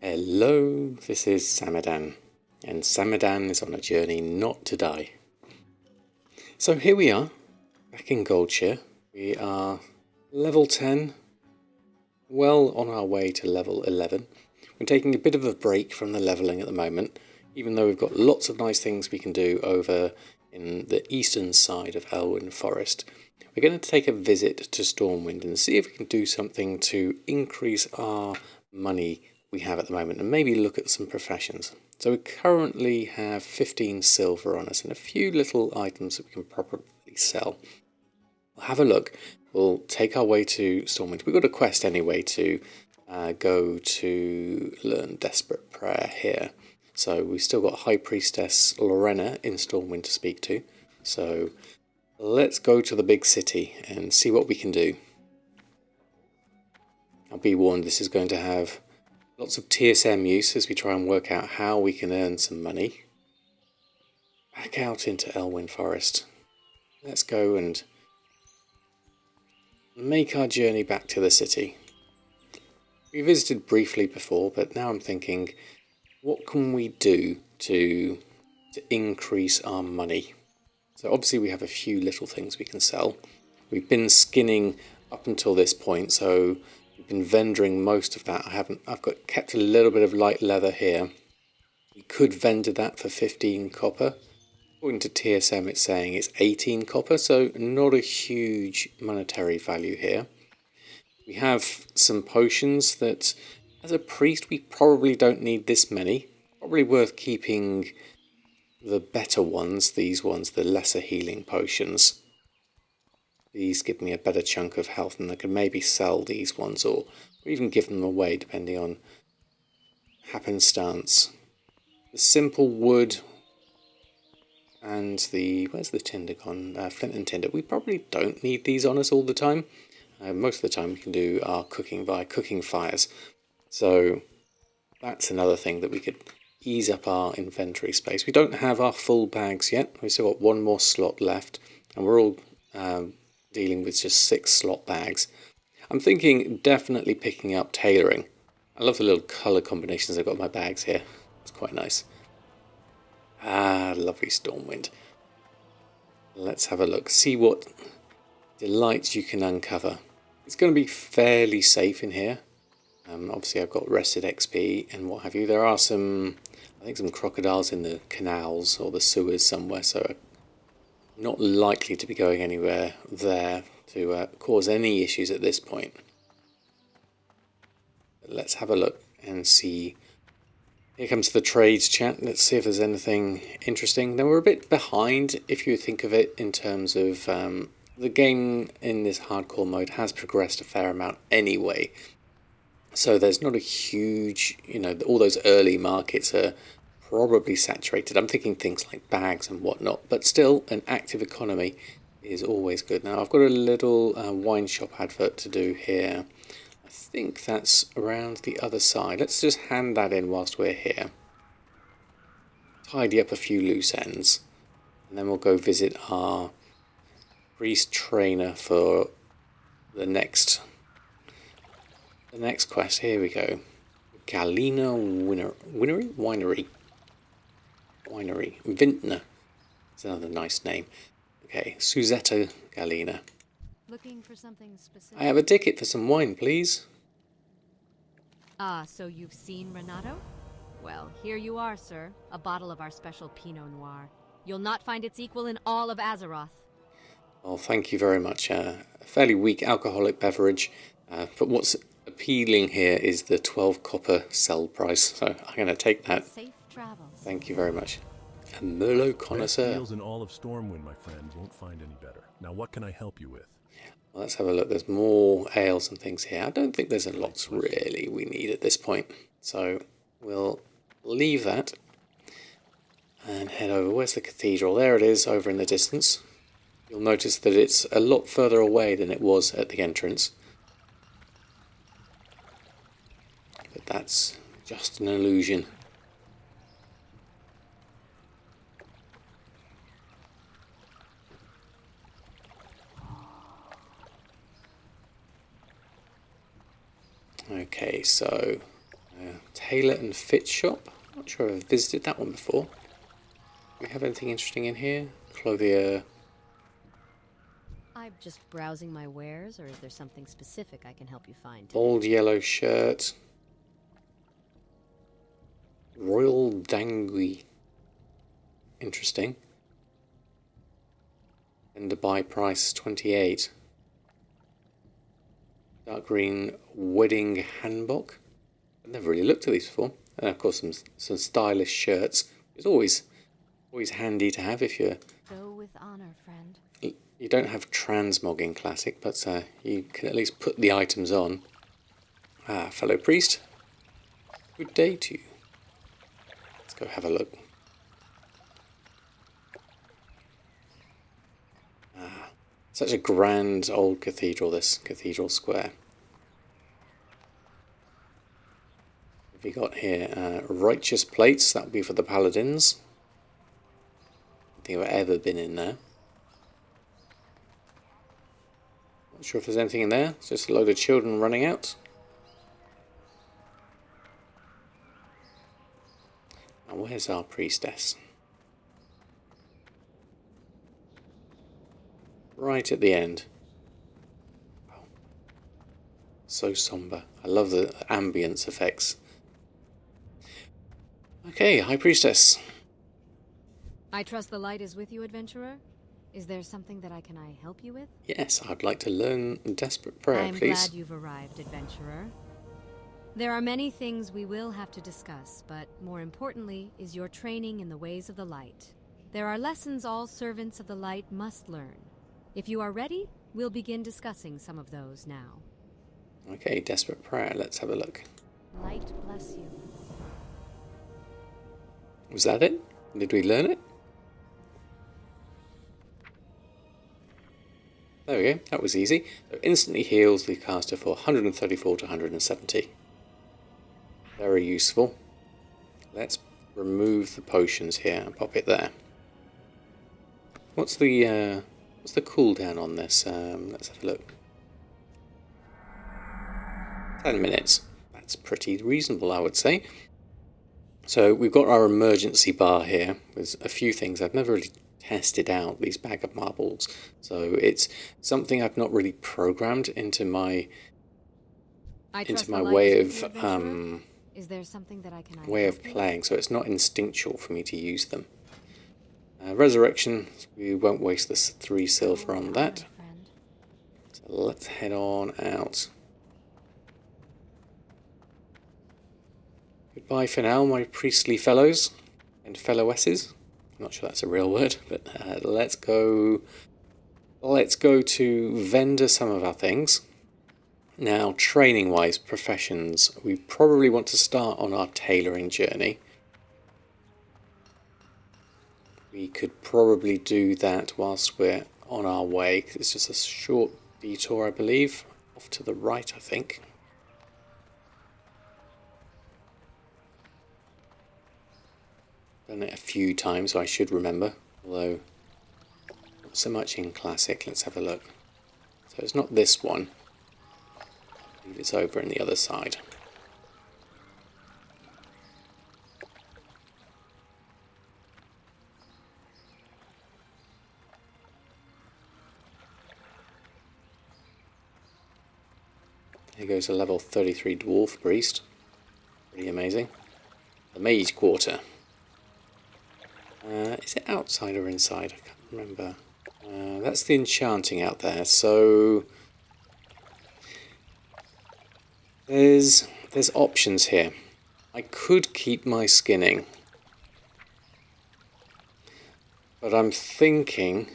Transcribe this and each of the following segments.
Hello, this is Samadan, and Samadan is on a journey not to die. So here we are, back in Goldshire. We are level 10, well on our way to level 11. We're taking a bit of a break from the levelling at the moment, even though we've got lots of nice things we can do over in the eastern side of Elwyn Forest. We're going to take a visit to Stormwind and see if we can do something to increase our money we have at the moment and maybe look at some professions. So we currently have 15 silver on us and a few little items that we can probably sell. We'll have a look. We'll take our way to Stormwind. We've got a quest anyway to go to learn Desperate Prayer here. So we've still got High Priestess Lorena in Stormwind to speak to. So let's go to the big city and see what we can do. I'll be warned, this is going to have lots of TSM use as we try and work out how we can earn some money. Back out into Elwyn Forest. Let's go and make our journey back to the city. We visited briefly before, but now I'm thinking, what can we do to increase our money? So obviously we have a few little things we can sell. We've been skinning up until this point, so we've been vendoring most of that. I've kept a little bit of light leather here. We could vendor that for 15 copper. According to TSM it's saying it's 18 copper, so not a huge monetary value here. We have some potions that, as a priest, we probably don't need this many. Probably worth keeping the better ones, these ones, the lesser healing potions. These give me a better chunk of health, and I can maybe sell these ones or even give them away depending on happenstance. The simple wood and where's the tinder gone? Flint and tinder. We probably don't need these on us all the time. Most of the time we can do our cooking by cooking fires. So that's another thing that we could ease up our inventory space. We don't have our full bags yet. We've still got one more slot left, and we're all dealing with just 6 slot bags. I'm thinking definitely picking up tailoring. I love the little colour combinations I've got in my bags here. It's quite nice. Lovely Stormwind. Let's have a look, see what delights you can uncover. It's going to be fairly safe in here. Obviously I've got rested XP and what have you. There are some crocodiles in the canals or the sewers somewhere, so I'm not likely to be going anywhere there to cause any issues at this point. But let's have a look and see. Here comes the trades chat. Let's see if there's anything interesting. Now we're a bit behind if you think of it in terms of the game in this hardcore mode has progressed a fair amount anyway. So there's not a huge, all those early markets are probably saturated. I'm thinking things like bags and whatnot, but still an active economy is always good. Now I've got a little wine shop advert to do here. I think that's around the other side. Let's just hand that in whilst we're here. Tidy up a few loose ends, and then we'll go visit our priest trainer for the next quest. Here we go. Galena Winery. Vintner. That's another nice name. Okay, Suzetta Galena. Looking for something specific? I have a ticket for some wine, please. Ah, so you've seen Renato? Well, here you are, sir. A bottle of our special Pinot Noir. You'll not find its equal in all of Azeroth. Well, thank you very much. A fairly weak alcoholic beverage, but what's appealing here is the 12 copper sell price, so I'm going to take that. Safe travels. Thank you very much. A Merlot connoisseur. Best deals in all of Stormwind, my friend. Won't find any better. Now, what can I help you with? Well, let's have a look. There's more ales and things here. I don't think there's a lot really we need at this point, so we'll leave that and head over. Where's the cathedral? There it is, over in the distance. You'll notice that it's a lot further away than it was at the entrance. But that's just an illusion. Okay, so tailor and fit shop. Not sure I've visited that one before. Do we have anything interesting in here? Clothier. I'm just browsing my wares, or is there something specific I can help you find today? Old yellow shirt. Royal Dangui. Interesting. And the buy price 28. Dark green wedding handbook. I've never really looked at these before. And of course some stylish shirts. It's always handy to have if you're... Go with honor, friend. You don't have transmogging classic, but you can at least put the items on. Ah, fellow priest. Good day to you. Let's go have a look. Ah, such a grand old cathedral, this Cathedral Square. What have we got here? Righteous plates, that would be for the paladins. I don't think I've ever been in there. Not sure if there's anything in there. It's just a load of children running out. Now where's our priestess? Right at the end. Oh, so somber. I love the ambience effects. Okay, High Priestess. I trust the light is with you, adventurer. Is there something that I help you with? Yes, I'd like to learn Desperate Prayer, I'm please. glad you've arrived, adventurer. There are many things we will have to discuss, but more importantly is your training in the ways of the light. There are lessons all servants of the light must learn. If you are ready, we'll begin discussing some of those now. Okay, Desperate Prayer, let's have a look. Light bless you. Was that it? Did we learn it? There we go, that was easy. So instantly heals the caster for 134 to 170. Very useful. Let's remove the potions here and pop it there. What's the cooldown on this? Let's have a look. 10 minutes. That's pretty reasonable, I would say. So we've got our emergency bar here. There's a few things I've never really tested out, these bag of marbles. So it's something I've not really programmed into my way of Is there something that I can way of playing. So it's not instinctual for me to use them. Resurrection, we won't waste this 3 silver on that. So let's head on out. Goodbye for now, my priestly fellows and fellowesses. I'm not sure that's a real word, but let's go to vendor some of our things. Now, training-wise, professions, we probably want to start on our tailoring journey. We could probably do that whilst we're on our way, because it's just a short detour, I believe. Off to the right, I think. Done it a few times, so I should remember, although not so much in Classic. Let's have a look. So it's not this one. I believe it's over on the other side. Here goes a level 33 Dwarf Priest. Pretty amazing. The Mage Quarter. Is it outside or inside? I can't remember. That's the enchanting out there. So there's options here. I could keep my skinning, but I'm thinking.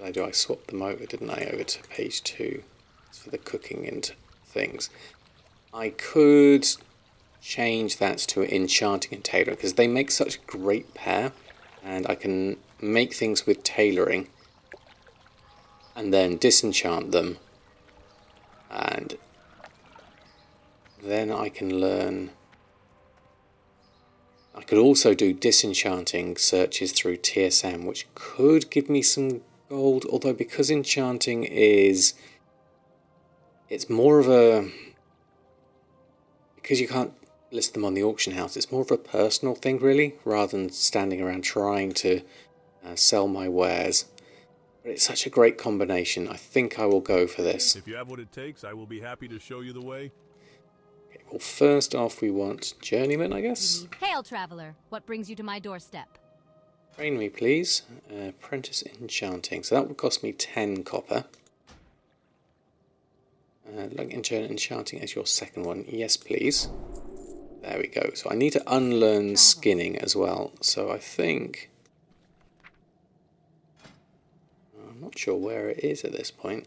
I swapped them over, didn't I? Over to page 2. It's for the cooking and things. I could change that to enchanting and tailoring because they make such a great pair, and I can make things with tailoring and then disenchant them, and then I can learn. I could also do disenchanting searches through TSM, which could give me some gold, although because enchanting is, it's more of a, because you can't list them on the auction house. It's more of a personal thing, really, rather than standing around trying to sell my wares. But it's such a great combination. I think I will go for this. If you have what it takes, I will be happy to show you the way. Okay, well, first off, we want Journeyman, I guess. Hail, traveler. What brings you to my doorstep? Train me, please. Apprentice Enchanting. So that would cost me 10 copper. Like Enchanting as your second one. Yes, please. There we go. So I need to unlearn skinning as well. So I think... I'm not sure where it is at this point.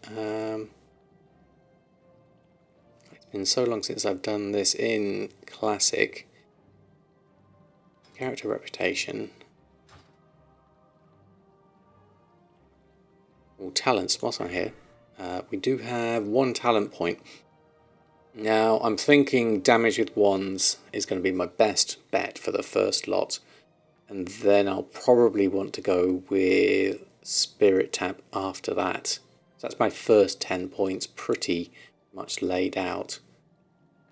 It's been so long since I've done this in Classic. Character reputation. All talents, whilst I'm here. We do have 1 talent point. Now, I'm thinking damage with wands is going to be my best bet for the first lot. And then I'll probably want to go with Spirit Tap after that. So that's my first 10 points pretty much laid out.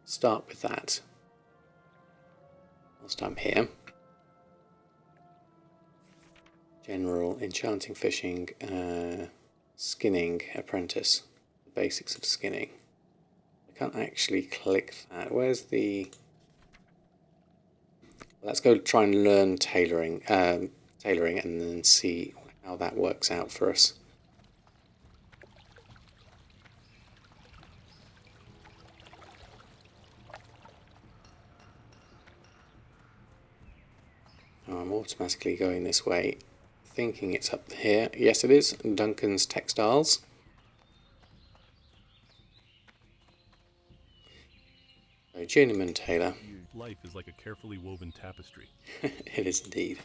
Start with that whilst I'm here. General, Enchanting, Fishing, Skinning, Apprentice. The basics of skinning. I can't actually click that. Where's the... Let's go try and learn tailoring and then see how that works out for us. Oh, I'm automatically going this way, thinking it's up here. Yes, it is. Duncan's Textiles. So, Journeyman Tailor. Life is like a carefully woven tapestry. It is indeed.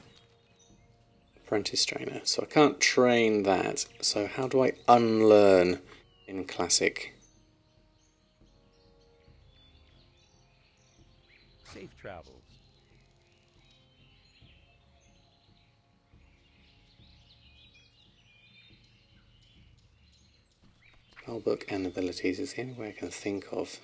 Apprentice Trainer. So I can't train that. So how do I unlearn in Classic? Safe travels. Spellbook and abilities is the only way I can think of.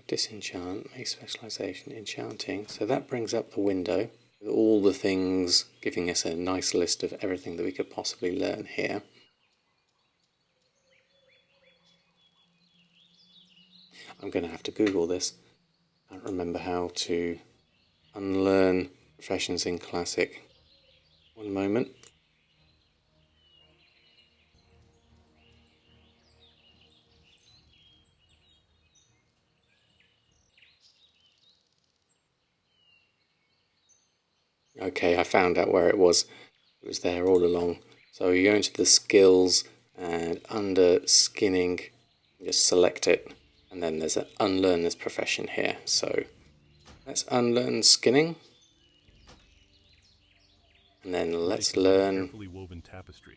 Disenchant, make specialization, enchanting. So that brings up the window with all the things, giving us a nice list of everything that we could possibly learn here. I'm going to have to Google this. I don't remember how to unlearn professions in Classic. One moment. Okay, I found out where it was. It was there all along. So you go into the skills and under skinning, just select it. And then there's an unlearn this profession here. So let's unlearn skinning. And then let's learn Carefully woven tapestry.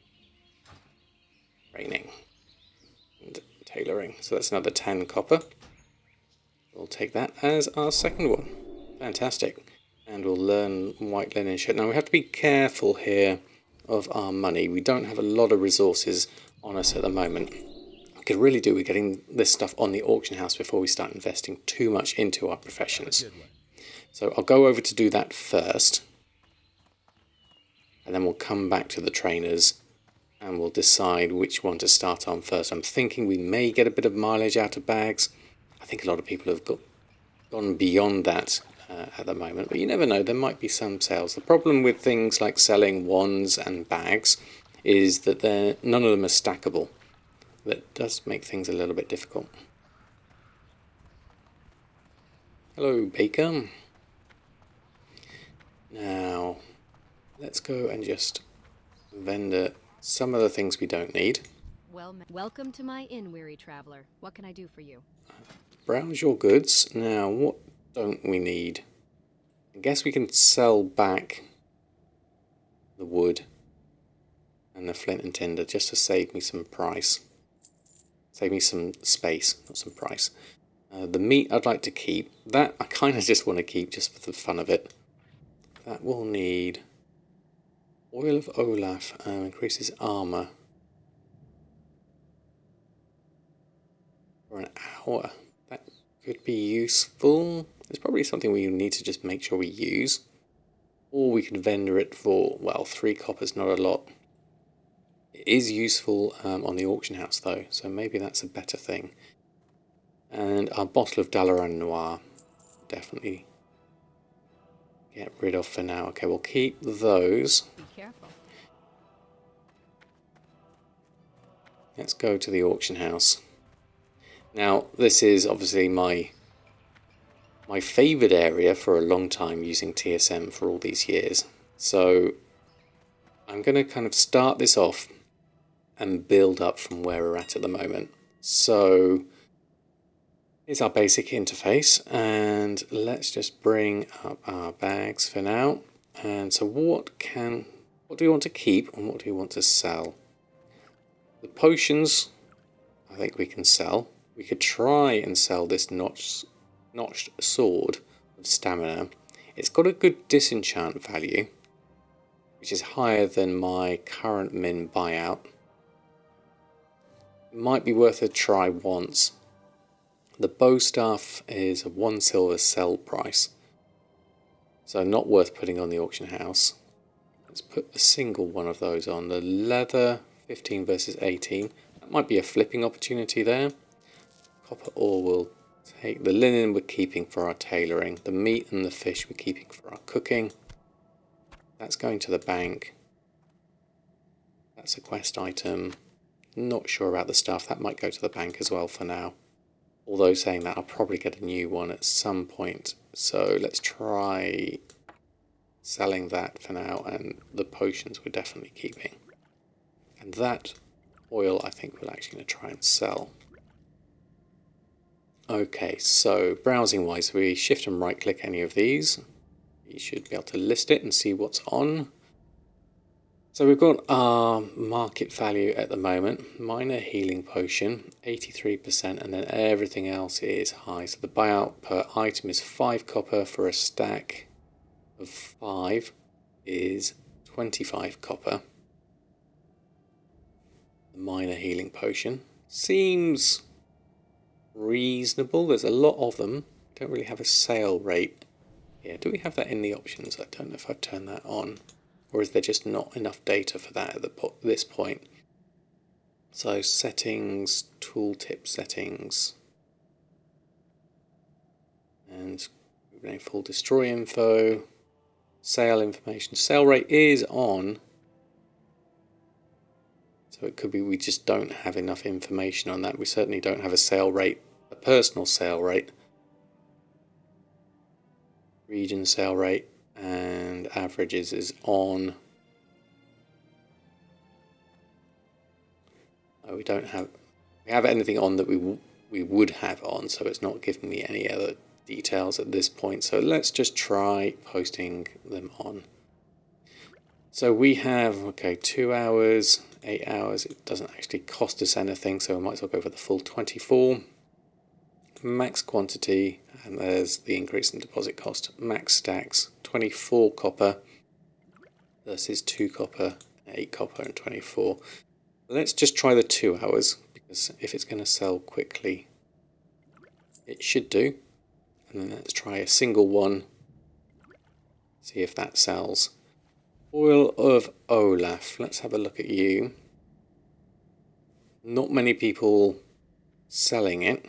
training and tailoring. So that's another 10 copper. We'll take that as our second one. Fantastic. And we'll learn white linen shirt. Now we have to be careful here of our money. We don't have a lot of resources on us at the moment. We could really do with getting this stuff on the auction house before we start investing too much into our professions. So I'll go over to do that first. And then we'll come back to the trainers and we'll decide which one to start on first. I'm thinking we may get a bit of mileage out of bags. I think a lot of people have gone beyond that at the moment, but you never know, there might be some sales. The problem with things like selling wands and bags is that none of them are stackable. That does make things a little bit difficult. Hello, Baker. Now, let's go and just vendor some of the things we don't need. Welcome to my inn, weary traveler. What can I do for you? Browse your goods. Now, what don't we need? I guess we can sell back the wood and the flint and tinder just to save me some price. Save me some space, not some price. The meat I'd like to keep. That I kind of just want to keep just for the fun of it. That will need oil of Olaf, increases armor. for an hour. That could be useful. It's probably something we need to just make sure we use. Or we can vendor it for, well, 3 copper's not a lot. It is useful on the auction house though, so maybe that's a better thing. And our bottle of Dalaran Noir, definitely get rid of for now. Okay, we'll keep those. Be careful. Let's go to the auction house. Now, this is obviously my favoured area for a long time, using TSM for all these years. So I'm going to kind of start this off and build up from where we're at the moment. So here's our basic interface, and let's just bring up our bags for now. And so what do we want to keep and what do we want to sell? The potions, I think we can sell. We could try and sell this notched sword of stamina. It's got a good disenchant value, which is higher than my current min buyout. It might be worth a try once. The bow staff is a 1 silver sell price, so not worth putting on the auction house. Let's put a single one of those on. The leather, 15 versus 18. That might be a flipping opportunity there. Copper ore will take. The linen we're keeping for our tailoring. The meat and the fish we're keeping for our cooking. That's going to the bank. That's a quest item. Not sure about the stuff. That might go to the bank as well for now. Although saying that, I'll probably get a new one at some point. So let's try selling that for now. And the potions we're definitely keeping. And that oil I think we're actually going to try and sell. Okay, so browsing wise, we shift and right click any of these. You should be able to list it and see what's on. So we've got our market value at the moment. Minor healing potion, 83%, and then everything else is high. So the buyout per item is 5 copper for a stack of 5 is 25 copper. The minor healing potion seems reasonable. There's a lot of them. Don't really have a sale rate. Yeah, do we have that in the options? I don't know if I've turned that on. Or is there just not enough data for that at this point? So settings, tooltip settings. And full destroy info. Sale information. Sale rate is on. So it could be we just don't have enough information on that. We certainly don't have a sale rate, a personal sale rate, region sale rate, and averages is on. Oh, we have anything on that we would have on, so it's not giving me any other details at this point. So let's just try posting them on. So we have, okay, 2 hours, 8 hours. It doesn't actually cost us anything, so we might as well go for the full 24. Max quantity, and there's the increase in deposit cost. Max stacks, 24 copper versus 2 copper, 8 copper and 24. Let's just try the 2 hours, because if it's going to sell quickly, it should do. And then let's try a single one, see if that sells. Oil of Olaf. Let's have a look at you. Not many people selling it.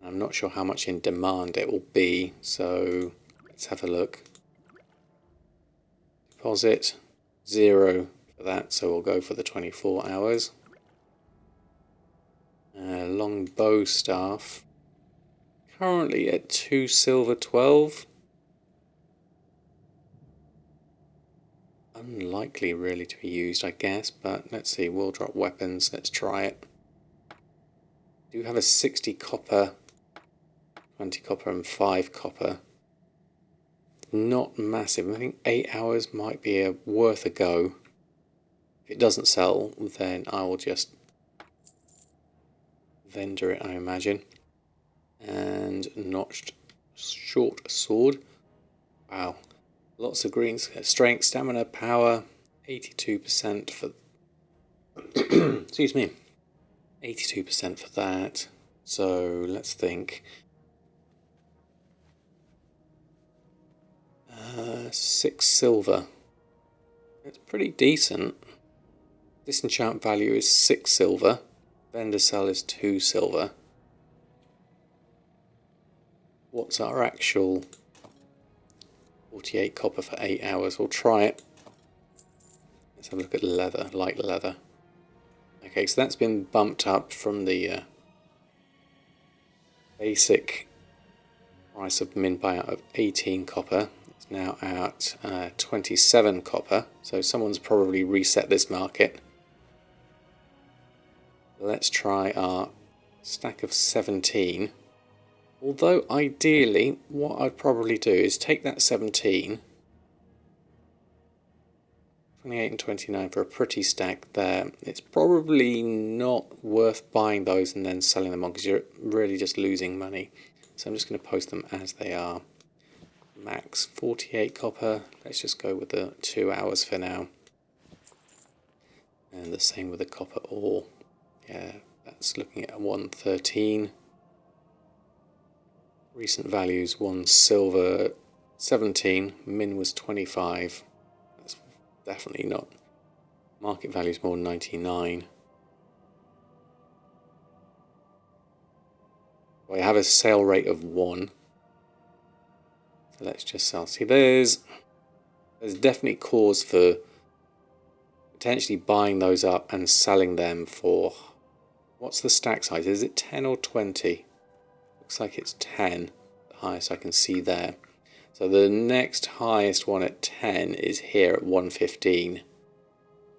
I'm not sure how much in demand it will be, so let's have a look. Deposit 0 for that, so we'll go for the 24 hours. Long bow staff. Currently at 2 silver 12. Unlikely really to be used, I guess, but let's see. We'll drop weapons. Let's try it. Do have a 60 copper, 20 copper and 5 copper. Not massive. I think 8 hours might be worth a go. If it doesn't sell, then I will just vendor it, I imagine. And notched short sword. Wow. Lots of greens. Strength, stamina, power. 82% for Excuse me. 82% for that. So let's think. 6 silver. It's pretty decent. Disenchant value is 6 silver. Vendor sell is 2 silver. What's our actual 48 copper for 8 hours? We'll try it. Let's have a look at leather, light leather. Okay, so that's been bumped up from the basic price of min buyout of 18 copper. It's now at 27 copper. So someone's probably reset this market. Let's try our stack of 17. Although ideally, what I'd probably do is take that 17, 28 and 29 for a pretty stack there. It's probably not worth buying those and then selling them on because you're really just losing money. So I'm just going to post them as they are. Max 48 copper. Let's just go with the 2 hours for now. And the same with the copper ore. Yeah, that's looking at 113. Recent values, 1 silver 17, min was 25. That's definitely not. Market value is more than 99. I have a sale rate of 1. So let's just sell. See, there's definitely cause for potentially buying those up and selling them for, what's the stack size? Is it 10 or 20? Looks like it's 10, the highest I can see there. So the next highest one at 10 is here at 115.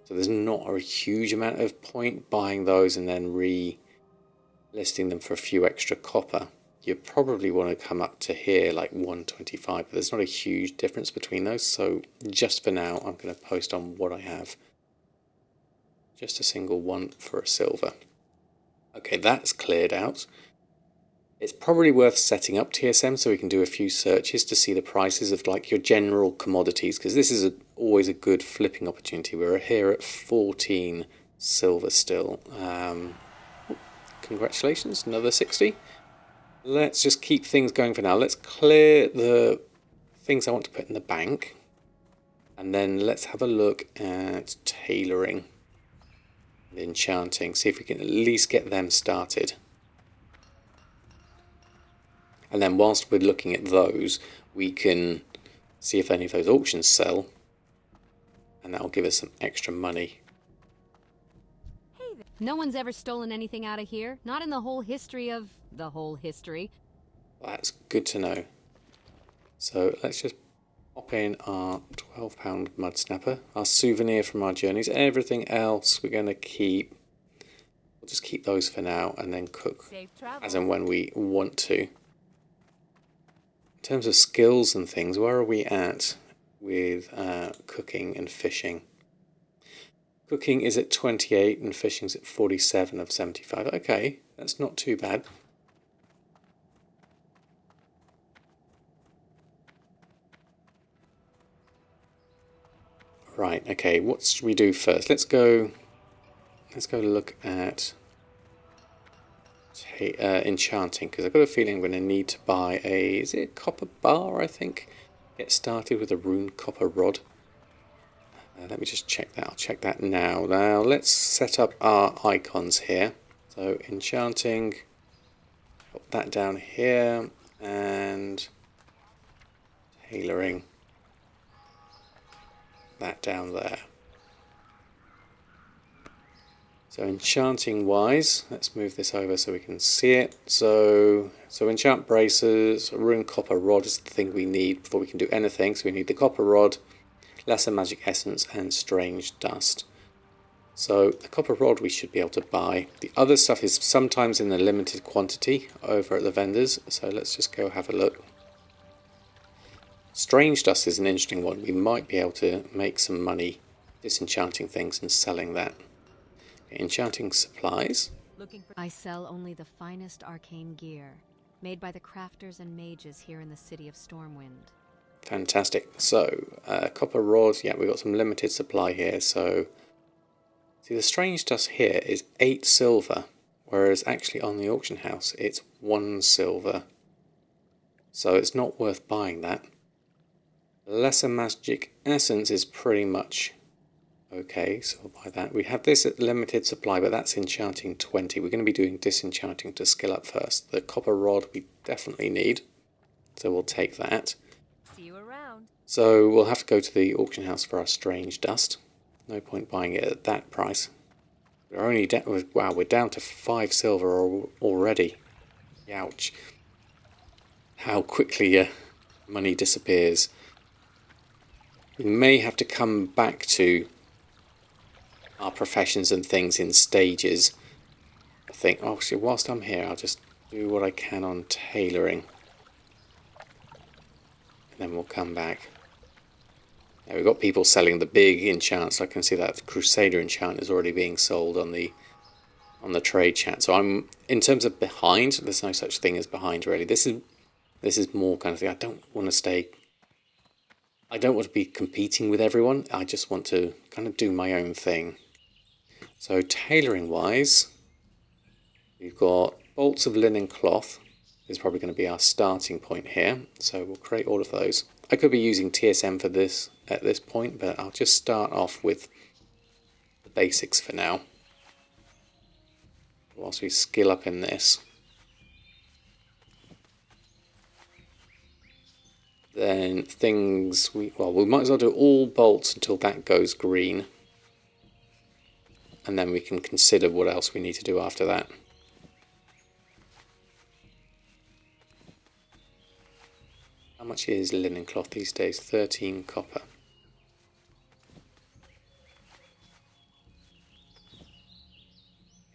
So there's not a huge amount of point buying those and then relisting them for a few extra copper. You probably want to come up to here like 125, but there's not a huge difference between those. So just for now, I'm going to post on what I have. Just a single one for a silver. Okay, that's cleared out. It's probably worth setting up TSM so we can do a few searches to see the prices of like your general commodities, because this is always a good flipping opportunity. We're here at 14 silver still. Congratulations, another 60. Let's just keep things going for now. Let's clear the things I want to put in the bank. And then let's have a look at tailoring and enchanting. See if we can at least get them started. And then whilst we're looking at those, we can see if any of those auctions sell. And that'll give us some extra money. No one's ever stolen anything out of here. Not in the whole history of the whole history. That's good to know. So let's just pop in our £12 mud snapper, our souvenir from our journeys. Everything else we're going to keep. We'll just keep those for now and then cook as and when we want to. In terms of skills and things, where are we at with cooking and fishing? Cooking is at 28 and fishing's at 47 of 75. Okay, that's not too bad. Right, okay, what should we do first? Let's go look at enchanting, because I've got a feeling I'm going to need to buy is it a copper bar, I think? Get started with a rune copper rod. Let me just check that. I'll check that now. Now let's set up our icons here. So enchanting, put that down here, and tailoring, that down there. So enchanting wise, let's move this over so we can see it. So enchant braces, rune copper rod is the thing we need before we can do anything. So we need the copper rod, lesser magic essence, and strange dust. So the copper rod we should be able to buy. The other stuff is sometimes in a limited quantity over at the vendors. So let's just go have a look. Strange dust is an interesting one. We might be able to make some money disenchanting things and selling that. Enchanting supplies. I sell only the finest arcane gear, made by the crafters and mages here in the city of Stormwind. Fantastic. So, copper rods, yeah, we've got some limited supply here, so See, the strange dust here is 8 silver, whereas actually on the auction house it's 1 silver. So it's not worth buying that. Lesser magic essence is pretty much okay, so I'll buy that. We have this at limited supply, but that's enchanting 20. We're going to be doing disenchanting to skill up first. The copper rod we definitely need, so we'll take that. See you around. So we'll have to go to the auction house for our strange dust. No point buying it at that price. We're only down. Wow, we're down to 5 silver already. Ouch! How quickly money disappears. We may have to come back to our professions and things in stages. I think. Oh, so whilst I'm here, I'll just do what I can on tailoring, and then we'll come back. Now we've got people selling the big enchants. I can see that the Crusader enchant is already being sold on the trade chat. So I'm, in terms of behind, there's no such thing as behind really. This is more kind of thing. I don't want to be competing with everyone. I just want to kind of do my own thing. So tailoring wise, we've got bolts of linen cloth is probably going to be our starting point here. So we'll create all of those. I could be using TSM for this at this point, but I'll just start off with the basics for now, whilst we skill up in this. Then things, we might as well do all bolts until that goes green, and then we can consider what else we need to do after that. How much is linen cloth these days? 13 copper.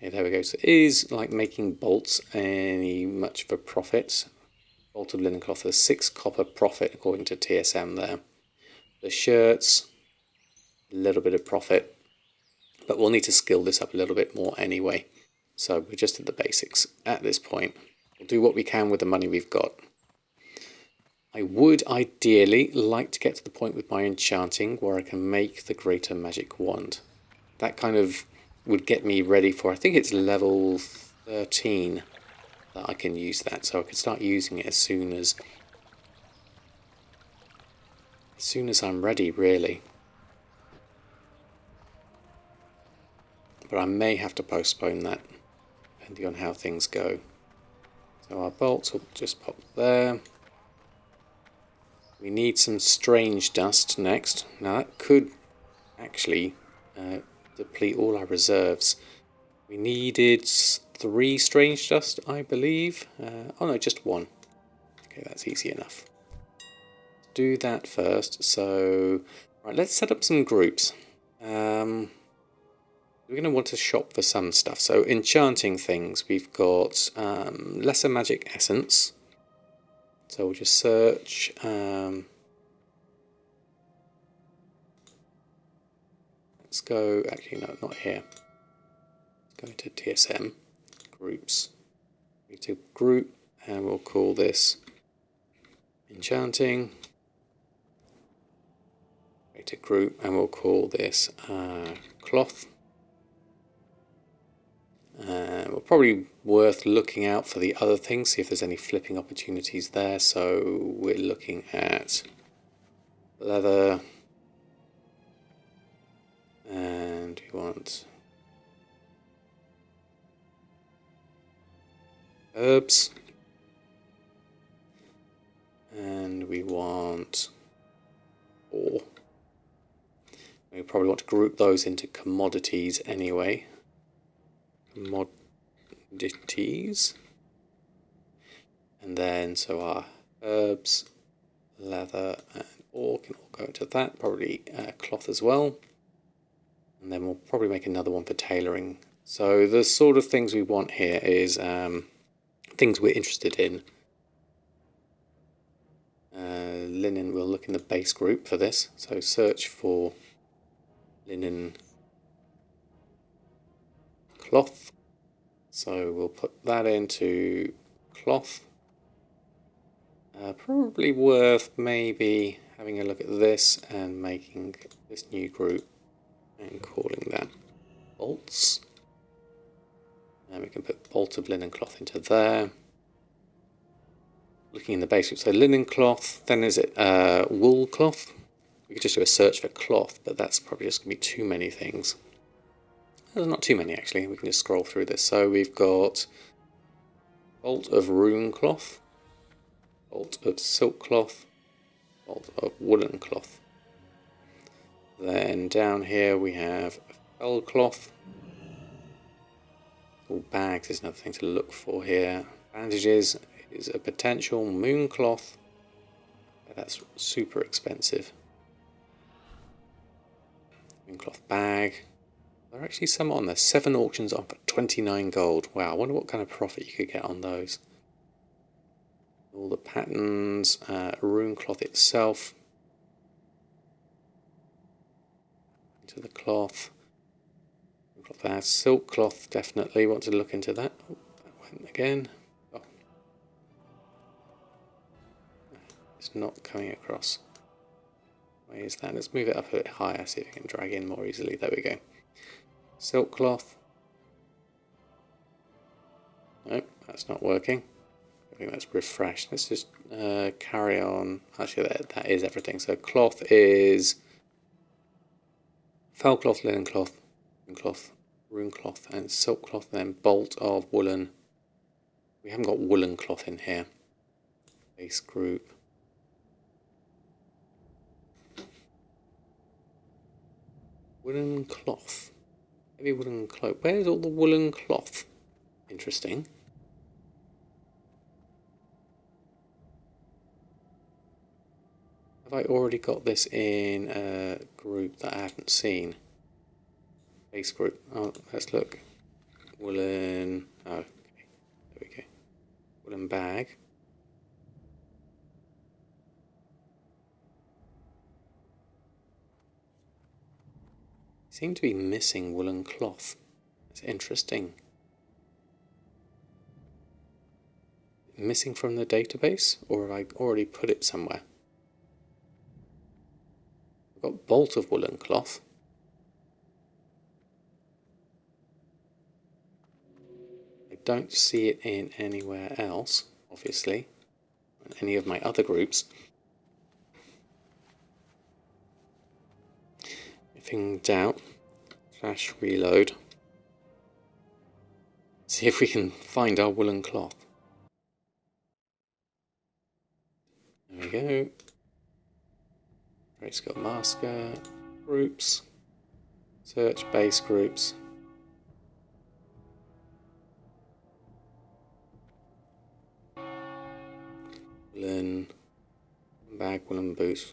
Yeah, there we go. So it is like making bolts any much of a profit. Bolt of linen cloth, there's 6 copper profit according to TSM there. The shirts, a little bit of profit, but we'll need to skill this up a little bit more anyway. So we're just at the basics at this point. We'll do what we can with the money we've got. I would ideally like to get to the point with my enchanting where I can make the greater magic wand. That kind of would get me ready for, I think it's level 13 that I can use that, so I can start using it as soon as I'm ready, really. But I may have to postpone that depending on how things go. So our bolts will just pop there. We need some strange dust next. Now that could actually deplete all our reserves. We needed 3 strange dust, I believe. Oh no, just 1. Okay, that's easy enough. Do that first. So, right, let's set up some groups. We're going to want to shop for some stuff. So, enchanting things. We've got lesser magic essence. So we'll just search. Let's go. Actually, no, not here. Let's go into TSM groups. We need to group, and we'll call this enchanting. Create a group, and we'll call this cloth. We're probably worth looking out for the other things, see if there's any flipping opportunities there. So we're looking at leather, and we want herbs, and we want ore. We probably want to group those into commodities anyway. Commodities, and then so our herbs, leather, and ore can all go into that. Probably cloth as well, and then we'll probably make another one for tailoring. So the sort of things we want here is things we're interested in. Linen, we'll look in the base group for this. So search for linen cloth. So we'll put that into cloth. Probably worth maybe having a look at this and making this new group and calling that bolts. And we can put bolt of linen cloth into there. Looking in the basics, so linen cloth, then is it wool cloth? We could just do a search for cloth, but that's probably just going to be too many things. There's not too many actually, we can just scroll through this. So we've got bolt of rune cloth, bolt of silk cloth, bolt of woolen cloth. Then down here we have fell cloth. All bags is another thing to look for here. Bandages is a potential. Moon cloth. That's super expensive. Moon cloth bag. There are actually some on there. 7 auctions on for 29 gold. Wow, I wonder what kind of profit you could get on those. All the patterns. Rune cloth itself. Into the cloth. Cloth there. Silk cloth, definitely. Want to look into that. Oh, that went again. Oh. It's not coming across. Where is that? Let's move it up a bit higher, see if I can drag in more easily. There we go. Silk cloth. Nope, that's not working. I think that's refreshed. Let's just carry on. Actually, that is everything. So cloth is fell cloth, linen cloth, rune cloth, and silk cloth, and then bolt of woolen. We haven't got woolen cloth in here. Base group. Woolen cloth. Heavy woolen cloak. Where's all the woolen cloth? Interesting. Have I already got this in a group that I haven't seen? Base group. Oh, let's look. Woolen. Oh, okay. There we go. Woolen bag. Seem to be missing woolen cloth. That's interesting. Missing from the database, or have I already put it somewhere? I've got bolt of woolen cloth. I don't see it in anywhere else, obviously, in any of my other groups. If in doubt, flash reload. See if we can find our woolen cloth. There we go. Grayscale masker, groups, search base groups. Woolen bag, woolen boots.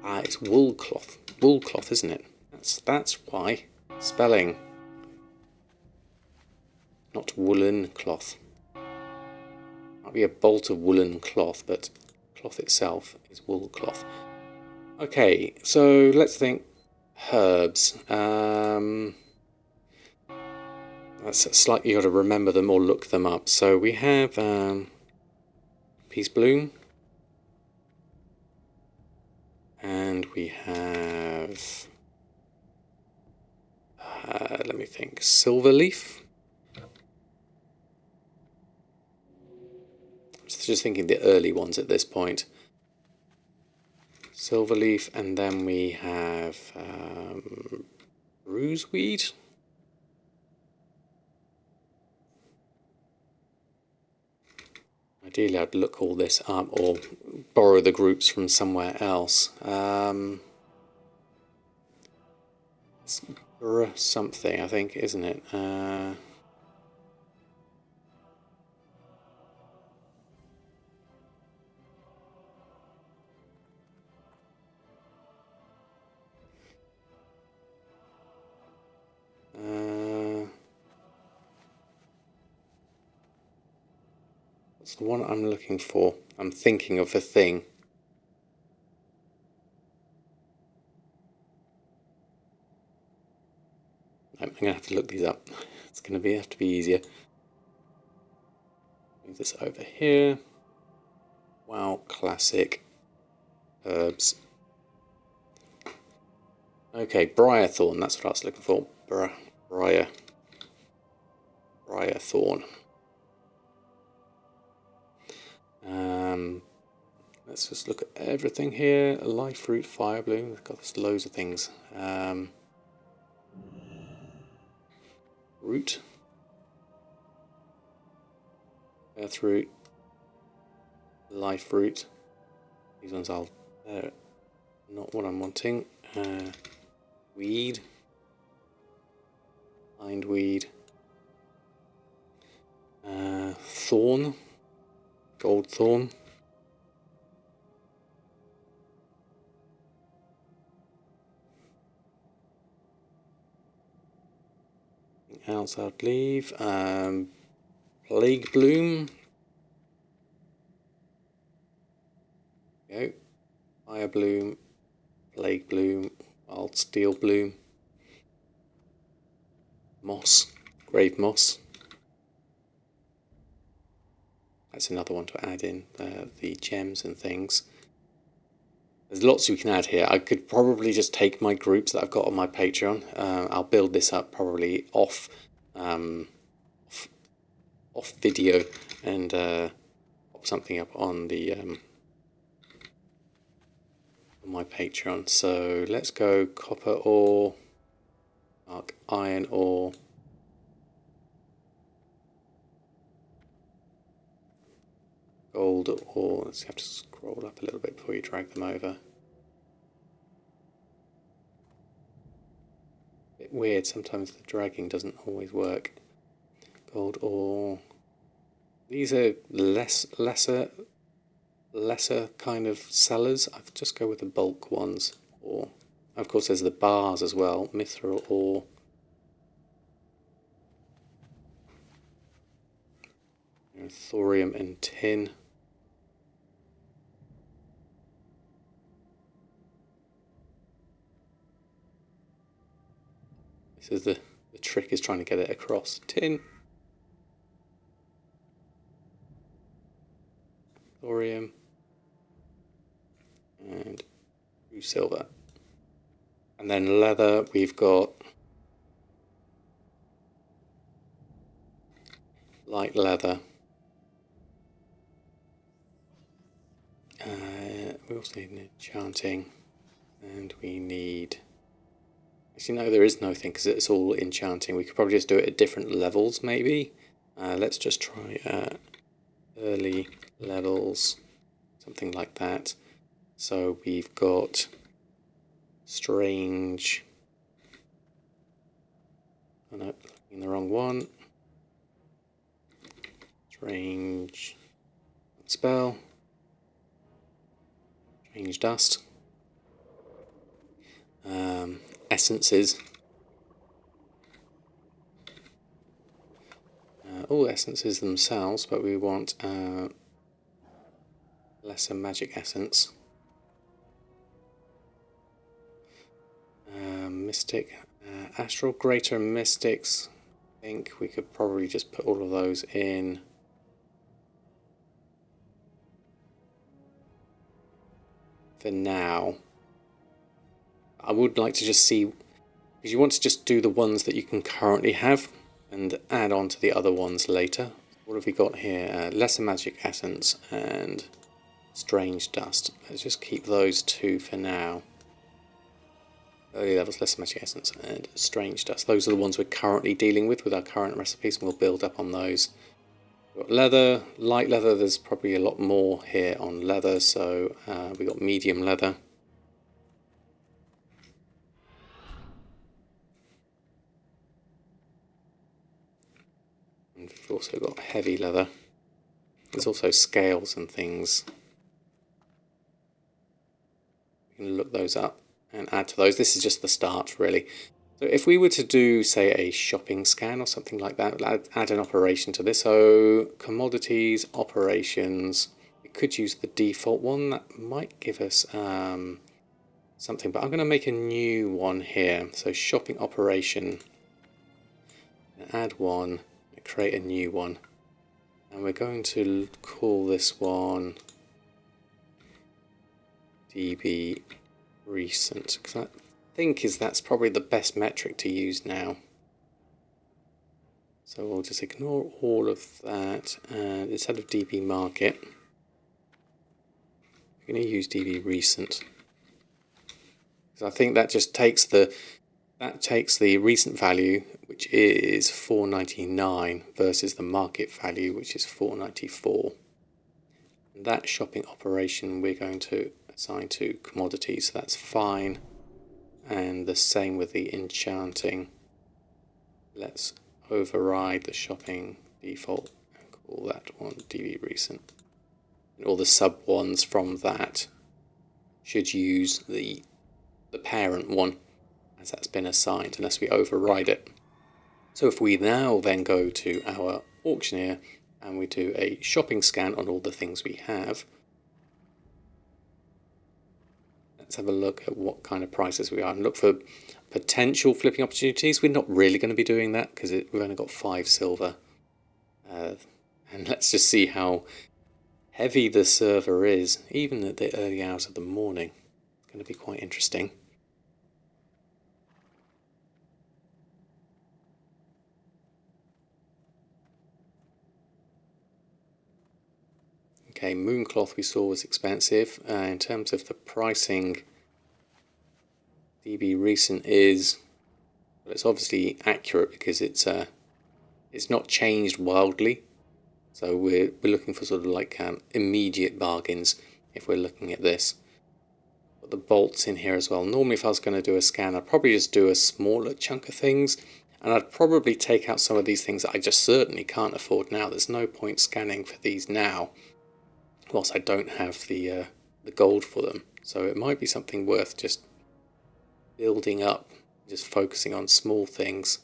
Ah, it's wool cloth. Wool cloth, isn't it? That's why. Spelling. Not woolen cloth. Might be a bolt of woolen cloth, but cloth itself is wool cloth. Okay, so let's think herbs. That's slightly, you got to remember them or look them up. So we have peace bloom, and we have let me think, silver leaf. Just thinking the early ones at this point. Silverleaf, and then we have bruiseweed. Ideally, I'd look all this up or borrow the groups from somewhere else. It's something, I think, isn't it? That's the one I'm looking for. I'm thinking of a thing. I'm going to have to look these up. It's going to have to be easier. Move this over here. WoW classic herbs. Okay, Briarthorn, that's what I was looking for. Briarthorn. Let's just look at everything here. Life Fruit, Fire Bloom. We've got loads of things. Root. Earth Root. Life Root. These ones are not what I'm wanting. Weed. Bindweed. Thorn. Gold Thorn. Anything else I'd leave? Plague Bloom. Go. Fire Bloom. Plague Bloom. Wild Steel Bloom. Moss. Grave Moss. That's another one to add in, the gems and things. There's lots we can add here. I could probably just take my groups that I've got on my Patreon. I'll build this up probably off video and pop something up on the on my Patreon. So let's go copper ore, dark iron ore. Gold ore. Let's have to scroll up a little bit before you drag them over. Bit weird, sometimes the dragging doesn't always work. Gold ore. These are lesser kind of sellers. I'll just go with the bulk ones. Or of course there's the bars as well. Mithril ore. Thorium and tin. This is the trick, is trying to get it across. Tin. Thorium. And blue silver. And then leather, we've got light leather. We also need an enchanting, and we need... Actually, no, there is no thing because it's all enchanting. We could probably just do it at different levels, maybe. Let's just try early levels, something like that. So we've got strange... Oh no, in the wrong one. Strange spell. Strange dust. Essences. All essences themselves, but we want lesser magic essence. Mystic. Astral, Greater, Mystics. I think we could probably just put all of those in. For now. I would like to just see, because you want to just do the ones that you can currently have and add on to the other ones later. What have we got here? Lesser magic essence and strange dust. Let's just keep those two for now. Early levels, lesser magic essence and strange dust. Those are the ones we're currently dealing with our current recipes, and we'll build up on those. We've got leather, light leather. There's probably a lot more here on leather, so we've got medium leather. And we've also got heavy leather. There's also scales and things. We can look those up and add to those. This is just the start, really. So if we were to do, say, a shopping scan or something like that, add an operation to this. So commodities, operations. We could use the default one. That might give us something, but I'm going to make a new one here. So shopping operation. Add one. Create a new one. And we're going to call this one DB Recent, because I think is that's probably the best metric to use now. So we'll just ignore all of that, and instead of DB market, I'm going to use DB recent. So I think that just takes the recent value, which is 499, versus the market value, which is 494. And that shopping operation we're going to assign to commodities, so that's fine. And the same with the enchanting. Let's override the shopping default and call that one DB recent. And all the sub ones from that should use the parent one as that's been assigned, unless we override it. So if we now then go to our auctioneer and we do a shopping scan on all the things we have, let's have a look at what kind of prices we are and look for potential flipping opportunities. We're not really going to be doing that because we've only got 5 silver. And let's just see how heavy the server is, even at the early hours of the morning. It's going to be quite interesting. Okay, Mooncloth we saw was expensive. In terms of the pricing, DB recent is, well, it's obviously accurate because it's not changed wildly. So we're looking for sort of like immediate bargains if we're looking at this. Got the bolts in here as well. Normally if I was going to do a scan, I'd probably just do a smaller chunk of things, and I'd probably take out some of these things that I just certainly can't afford now. There's no point scanning for these now whilst I don't have the gold for them. So it might be something worth just building up, just focusing on small things.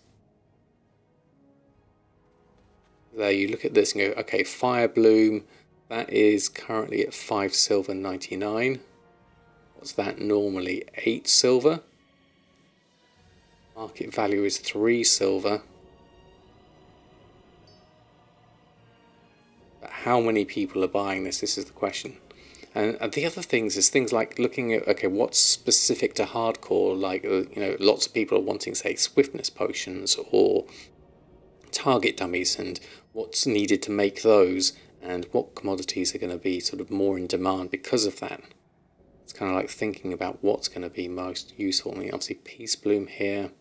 There you look at this and go, okay, Fire Bloom, that is currently at 5 silver 99. What's that normally? 8 silver. Market value is 3 silver. But how many people are buying this? This is the question. And the other things is things like looking at, okay, what's specific to hardcore, like, lots of people are wanting, say, swiftness potions or target dummies, and what's needed to make those, and what commodities are going to be sort of more in demand because of that. It's kind of like thinking about what's going to be most useful. I mean, obviously Peace Bloom here,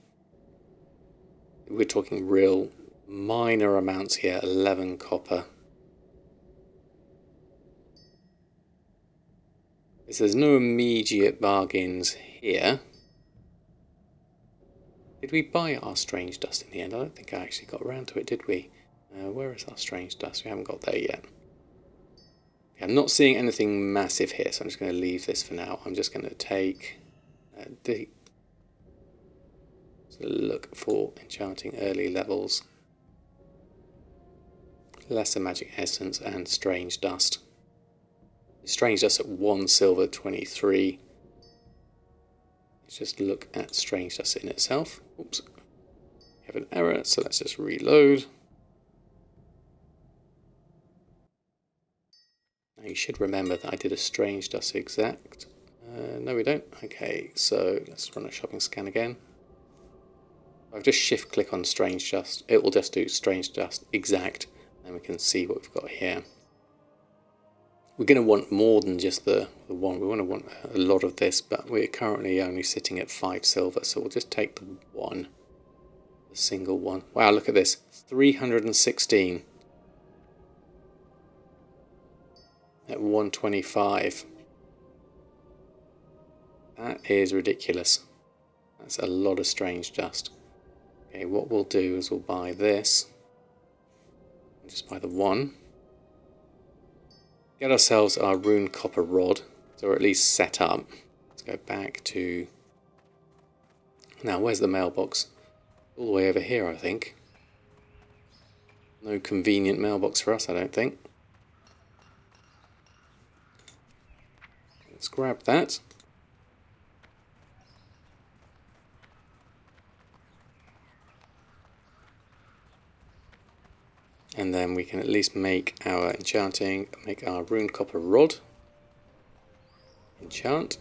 we're talking real minor amounts here, 11 copper. So there's no immediate bargains here. Did we buy our strange dust in the end? I don't think I actually got around to it, did we? Where is our strange dust? We haven't got there yet. Okay, I'm not seeing anything massive here, so I'm just going to leave this for now. I'm just going to take look for enchanting early levels, lesser magic essence, and strange dust. Strange dust at 1 silver 23. Let's just look at strange dust in itself. Oops, we have an error, so let's just reload. Now you should remember that I did a strange dust exact. No, we don't. Okay, so let's run a shopping scan again. I've just shift click on strange dust. It will just do strange dust exact, and we can see what we've got here. We're going to want more than just the one. We want a lot of this, but we're currently only sitting at 5 silver, so we'll just take the one, the single one. Wow, look at this, 316 at 125. That is ridiculous. That's a lot of strange dust. Okay, what we'll do is we'll buy this. Just buy the one. Get ourselves our rune copper rod, so we're at least set up. Let's go back to... Now, where's the mailbox? All the way over here, I think. No convenient mailbox for us, I don't think. Let's grab that. And then we can at least make our enchanting, make our rune copper rod. Enchant.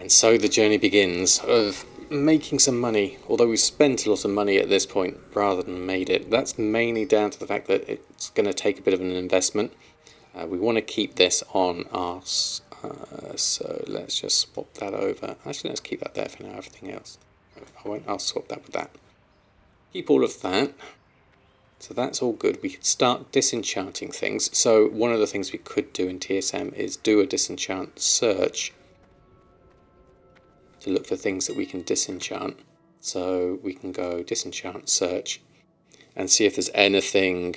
And so the journey begins of making some money, although we've spent a lot of money at this point rather than made it. That's mainly down to the fact that it's going to take a bit of an investment. We want to keep this on our... so let's just swap that over. Actually, let's keep that there for now, everything else. I'll swap that with that. Keep all of that. So that's all good. We could start disenchanting things. So one of the things we could do in TSM is do a disenchant search to look for things that we can disenchant. So we can go disenchant search and see if there's anything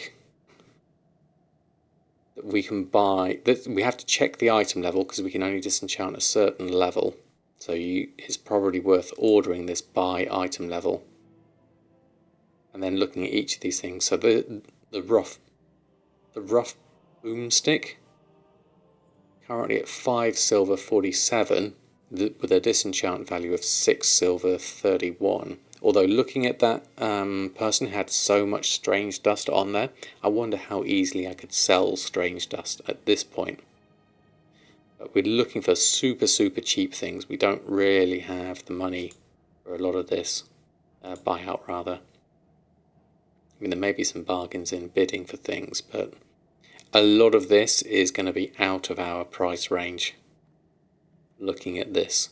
that we can buy. We have to check the item level because we can only disenchant a certain level. So it's probably worth ordering this by item level. And then looking at each of these things. So the rough boomstick, currently at 5 silver 47, with a disenchant value of 6 silver 31. Although looking at that person who had so much strange dust on there, I wonder how easily I could sell strange dust at this point. But we're looking for super cheap things. We don't really have the money for a lot of this buyout rather. I mean, there may be some bargains in bidding for things, but a lot of this is going to be out of our price range. Looking at this.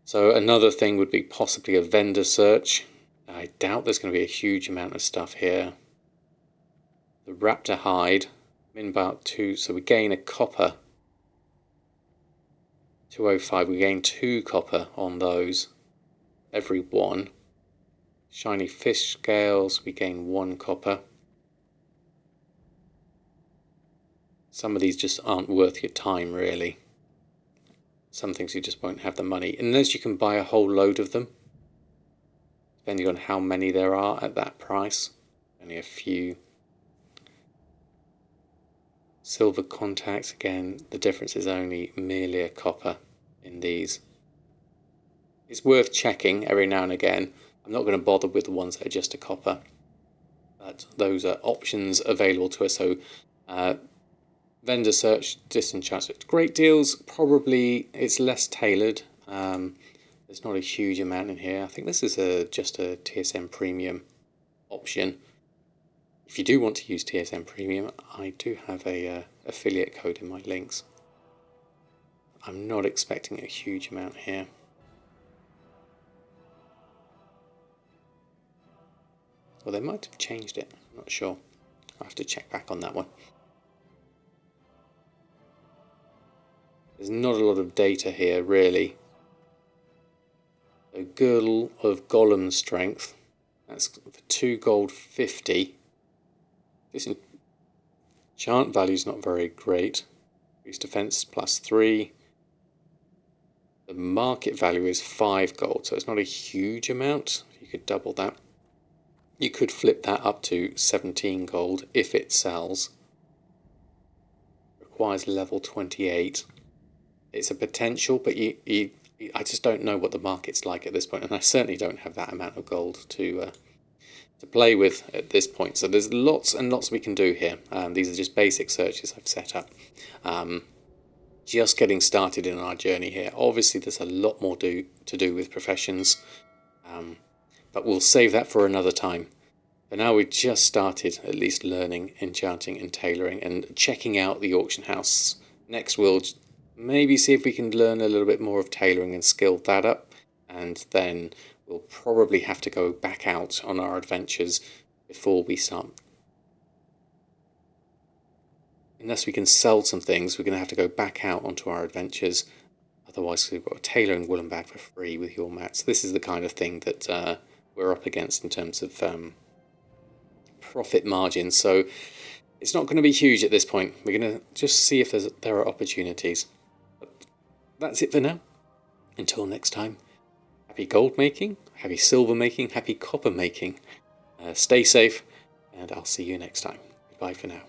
So another thing would be possibly a vendor search. I doubt there's going to be a huge amount of stuff here. The raptor hide, min about 2, so we gain a copper. 205, we gain 2 copper on those. Every 1. Shiny fish scales, we gain 1 copper. Some of these just aren't worth your time, really. Some things you just won't have the money, unless you can buy a whole load of them, depending on how many there are at that price. Only a few. Silver contacts, again, the difference is only merely a copper in these. It's worth checking every now and again. I'm not going to bother with the ones that are just a copper, but those are options available to us. So vendor search, disenchant, great deals. Probably it's less tailored. There's not a huge amount in here. I think this is just a TSM premium option. If you do want to use TSM premium, I do have a affiliate code in my links. I'm not expecting a huge amount here. Well, they might have changed it. I'm not sure. I'll have to check back on that one. There's not a lot of data here, really. A girdle of golem strength. That's for 2 gold 50. This enchant value is not very great. Increased defense plus 3. The market value is 5 gold, so it's not a huge amount. You could double that. You could flip that up to 17 gold if it sells. Requires level 28. It's a potential, but I just don't know what the market's like at this point, and I certainly don't have that amount of gold to play with at this point. So there's lots and lots we can do here. These are just basic searches I've set up. Just getting started in our journey here. Obviously, there's a lot more to do with professions. But we'll save that for another time. For now, we've just started at least learning enchanting and tailoring and checking out the auction house. Next, we'll maybe see if we can learn a little bit more of tailoring and skill that up. And then we'll probably have to go back out on our adventures before we start. Unless we can sell some things, we're going to have to go back out onto our adventures. Otherwise, we've got a tailoring woolen bag for free with your mats. This is the kind of thing that we're up against in terms of profit margins. So it's not going to be huge at this point. We're going to just see if there are opportunities. But that's it for now. Until next time, happy gold making, happy silver making, happy copper making. Stay safe, and I'll see you next time. Goodbye for now.